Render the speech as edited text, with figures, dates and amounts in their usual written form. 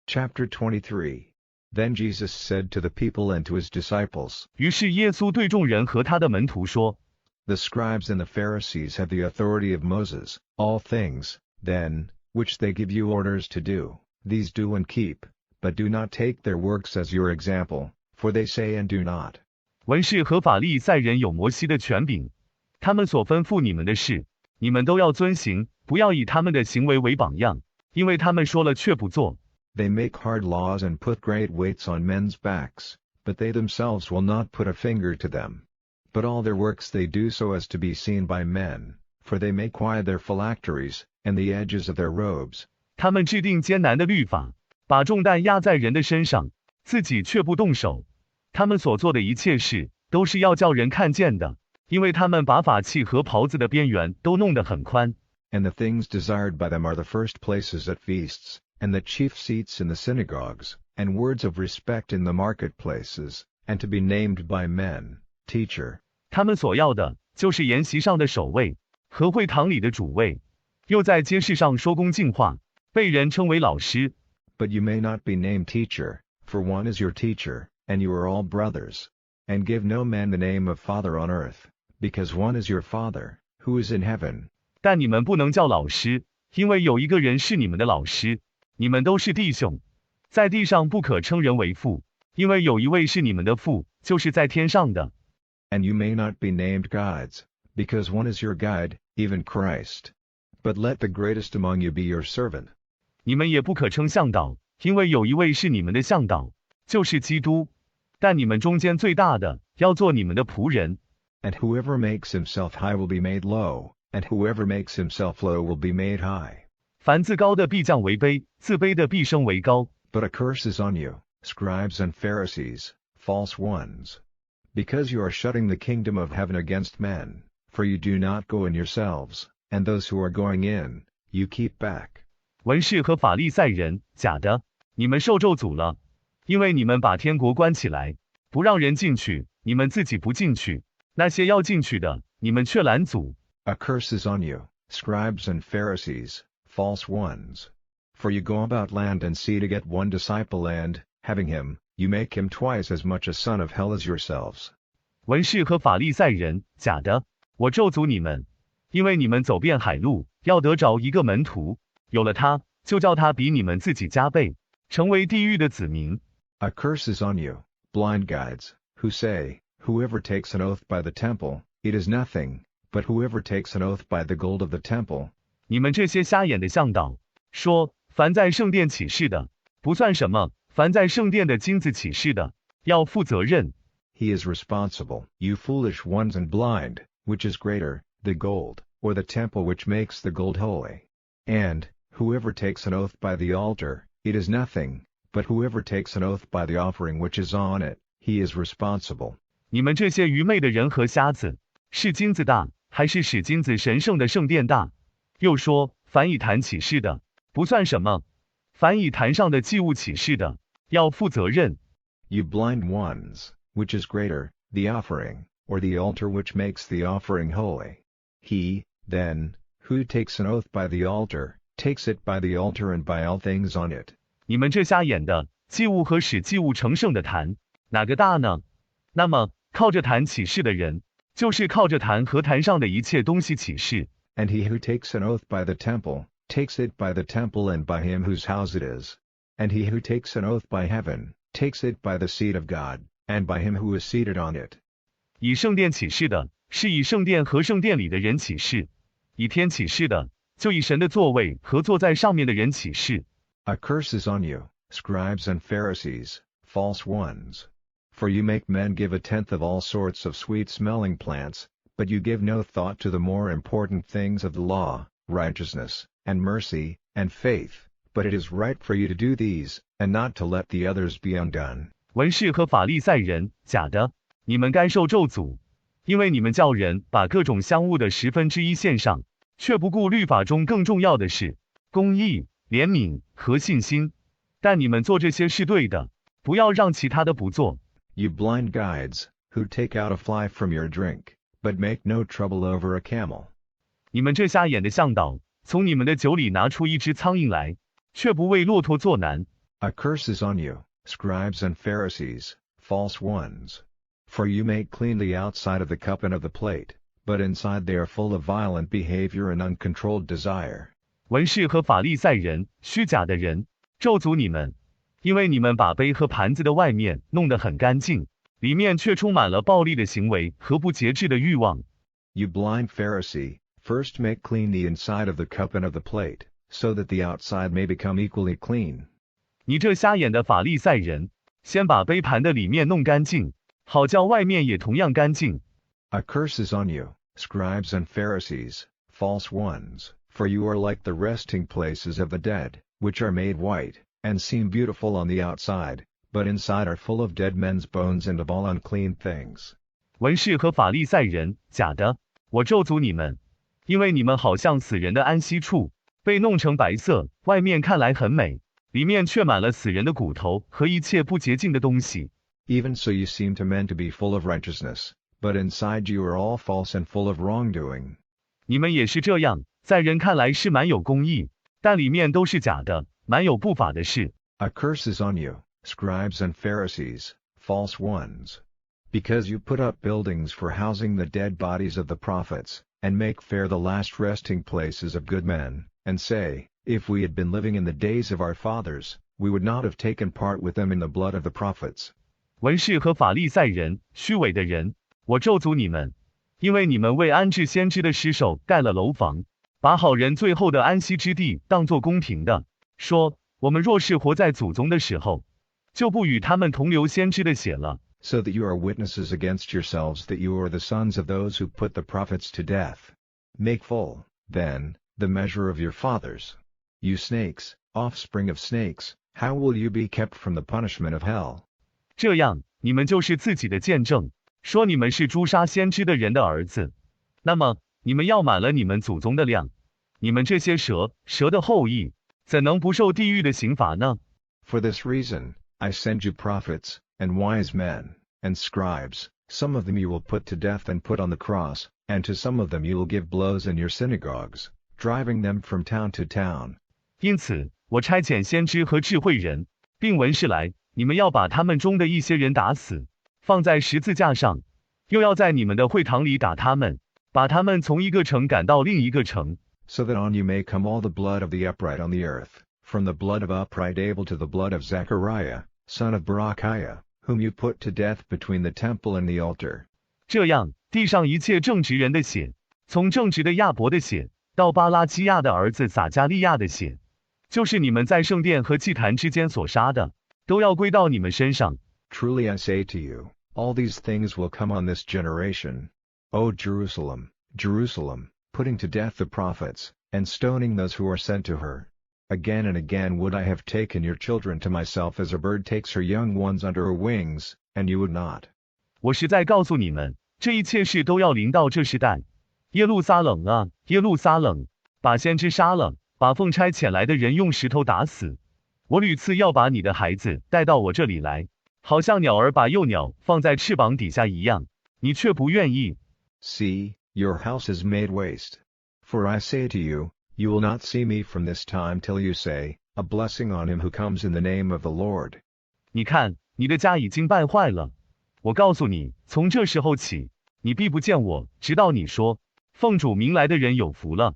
Chapter 23. Then Jesus said to the people and to his disciples, 于是耶稣对众人和他的门徒说， The scribes and the Pharisees have the authority of Moses. All things, then, which they give you orders to do, these do and keep, but do not take their works as your example, for they say and do not. 文士和法利赛人有摩西的权柄，他们所吩咐你们的事，你们都要遵行，不要以他们的行为为榜样，因为他们说了却不做。 They make hard laws and put great weights on men's backs, but they themselves will not put a finger to them. But all their works they do so as to be seen by men, for they make wide their phylacteries, and the edges of their robes. 他们制定艰难的律法，把重担压在人的身上，自己却不动手。他们所做的一切事，都是要叫人看见的，因为他们把法器和袍子的边缘都弄得很宽。 And the things desired by them are the first places at feasts, and the chief seats in the synagogues, and words of respect in the marketplaces, and to be named by men, teacher. 他们所要的，就是筵席上的首位，和会堂里的主位，又在街市上说恭敬话，被人称为老师。 But you may not be named teacher, for one is your teacher, and you are all brothers. And give no man the name of father on earth, because one is your Father, who is in heaven. 但你们不能叫老师，因为有一个人是你们的老师。你们都是弟兄，在地上不可称人为父，因为有一位是你们的父，就是在天上的。 And you may not be named guides, because one is your guide, even Christ. But let the greatest among you be your servant. 你们也不可称向导，因为有一位是你们的向导，就是基督。但你们中间最大的，要做你们的仆人。 And whoever makes himself high will be made low, and whoever makes himself low will be made high. 凡自高的必降为卑，自卑的必升为高。 But a curse is on you, scribes and Pharisees, false ones. Because you are shutting the kingdom of heaven against men, for you do not go in yourselves, and those who are going in, you keep back. 文士和法利赛人，假的，你们受咒诅了，因为你们把天国关起来，不让人进去，你们自己不进去，那些要进去的，你们却拦阻。 A curse is on you, scribes and Pharisees, false ones. For you go about land and sea to get one disciple and, having him, you make him twice as much a son of hell as yourselves. 文士和法利赛人，假的，我咒诅你们，因为你们走遍海路，要得着一个门徒，有了他，就叫他比你们自己加倍，成为地狱的子民。 A curse is on you, blind guides, who say, whoever takes an oath by the temple, it is nothing, but whoever takes an oath by the gold of the temple. 你们这些瞎眼的向导，说，凡在圣殿起誓的，不算什么；凡在圣殿的金子起誓的，要负责任。 He is responsible. You foolish ones and blind, which is greater, the gold, or the temple which makes the gold holy? And, whoever takes an oath by the altar, it is nothing, but whoever takes an oath by the offering which is on it, he is responsible. 你们这些愚昧的人和瞎子，是金子大，还是使金子神圣的圣殿大？又说，凡以坛起誓的，不算什么；凡以坛上的祭物起誓的，要负责任。 You blind ones, which is greater, the offering, or the altar which makes the offering holy? He, then, who takes an oath by the altar, takes it by the altar and by all things on it. 你们这瞎眼的，祭物和使祭物成圣的坛，哪个大呢？那么，靠着坛起誓的人，就是靠着坛和坛上的一切东西起誓。 And he who takes an oath by the temple, takes it by the temple and by him whose house it is. And he who takes an oath by heaven, takes it by the seat of God, and by him who is seated on it. 以圣殿起誓的，是以圣殿和圣殿里的人起誓；以天起誓的，就以神的座位和坐在上面的人起誓。 A curse is on you, scribes and Pharisees, false ones. For you make men give a tenth of all sorts of sweet-smelling plants, but you give no thought to the more important things of the law, righteousness, and mercy, and faith, but it is right for you to do these, and not to let the others be undone. 文士和法利赛人，假的，你们该受咒诅，因为你们叫人把各种香物的1/10献上，却不顾律法中更重要的事，公义、怜悯和信心。但你们做这些是对的，不要让其他的不做。 You blind guides, who take out a fly from your drink, but make no trouble over a camel. 你们这瞎眼的向导，从你们的酒里拿出一只苍蝇来，却不为骆驼作难。A curse is on you, scribes and Pharisees, false ones. For you make clean the outside of the cup and of the plate, but inside they are full of violent behavior and uncontrolled desire. 文士和法利赛人，虚假的人，咒诅你们，因为你们把杯和盘子的外面弄得很干净，里面却充满了暴力的行为和不节制的欲望。You blind Pharisee, first make clean the inside of the cup and of the plate, so that the outside may become equally clean. 你这瞎眼的法利赛人，先把杯盘的里面弄干净，好叫外面也同样干净。A curse is on you, scribes and Pharisees, false ones, for you are like the resting places of the dead, which are made white, and seem beautiful on the outside, but inside are full of dead men's bones and of all unclean things. 文士和法利赛人，假的，我咒诅你们，因为你们好像死人的安息处，被弄成白色，外面看来很美，里面却满了死人的骨头和一切不洁净的东西。Even so you seem to men to be full of righteousness, but inside you are all false and full of wrongdoing. 你们也是这样，在人看来是蛮有公义，但里面都是假的，蛮有不法的事。A curse is on you, scribes and Pharisees, false ones. Because you put up buildings for housing the dead bodies of the prophets, and make fair the last resting places of good men, and say, If we had been living in the days of our fathers, we would not have taken part with them in the blood of the prophets. 文士和法利赛人，虚伪的人，我咒诅你们，因为你们为安置先知的尸首盖了楼房，把好人最后的安息之地当作公平的，说，我们若是活在祖宗的时候，就不与他们同流先知的血了。So that you are witnesses against yourselves that you are the sons of those who put the prophets to death. Make full, then, the measure of your fathers. You snakes, offspring of snakes, how will you be kept from the punishment of hell? 这样，你们就是自己的见证，说你们是诛杀先知的人的儿子。那么，你们要满了你们祖宗的量。你们这些蛇的后裔，怎能不受地狱的刑罚呢？ For this reason, I send you prophets, and wise men, and scribes, some of them you will put to death and put on the cross, and to some of them you will give blows in your synagogues, driving them from town to town. 因此，我差遣先知和智慧人，并文士来，你们要把他们中的一些人打死，放在十字架上，又要在你们的会堂里打他们，把他们从一个城赶到另一个城。So that on you may come all the blood of the upright on the earth, from the blood of upright Abel to the blood of Zechariah, son of Berechiah, whom you put to death between the temple and the altar. 这样，地上一切正直人的血，从正直的亚伯的血，到巴拉基亚的儿子撒加利亚的血，就是你们在圣殿和祭坛之间所杀的，都要归到你们身上。Truly I say to you, all these things will come on this generation. O Jerusalem, Jerusalem, putting to death the prophets, and stoning those who are sent to her. Again and again would I have taken your children to myself as a bird takes her young ones under her wings, and you would not. 我实在告诉你们，这一切事都要临到这时代。耶路撒冷啊，耶路撒冷，把先知杀了，把奉差遣来的人用石头打死。我屡次要把你的孩子带到我这里来，好像鸟儿把幼鸟放在翅膀底下一样，你却不愿意。See, your house is made waste. For I say to you, you will not see me from this time till you say, A blessing on him who comes in the name of the Lord. 你看，你的家已经败坏了。我告诉你，从这时候起，你必不见我，直到你说，奉主名来的人有福了。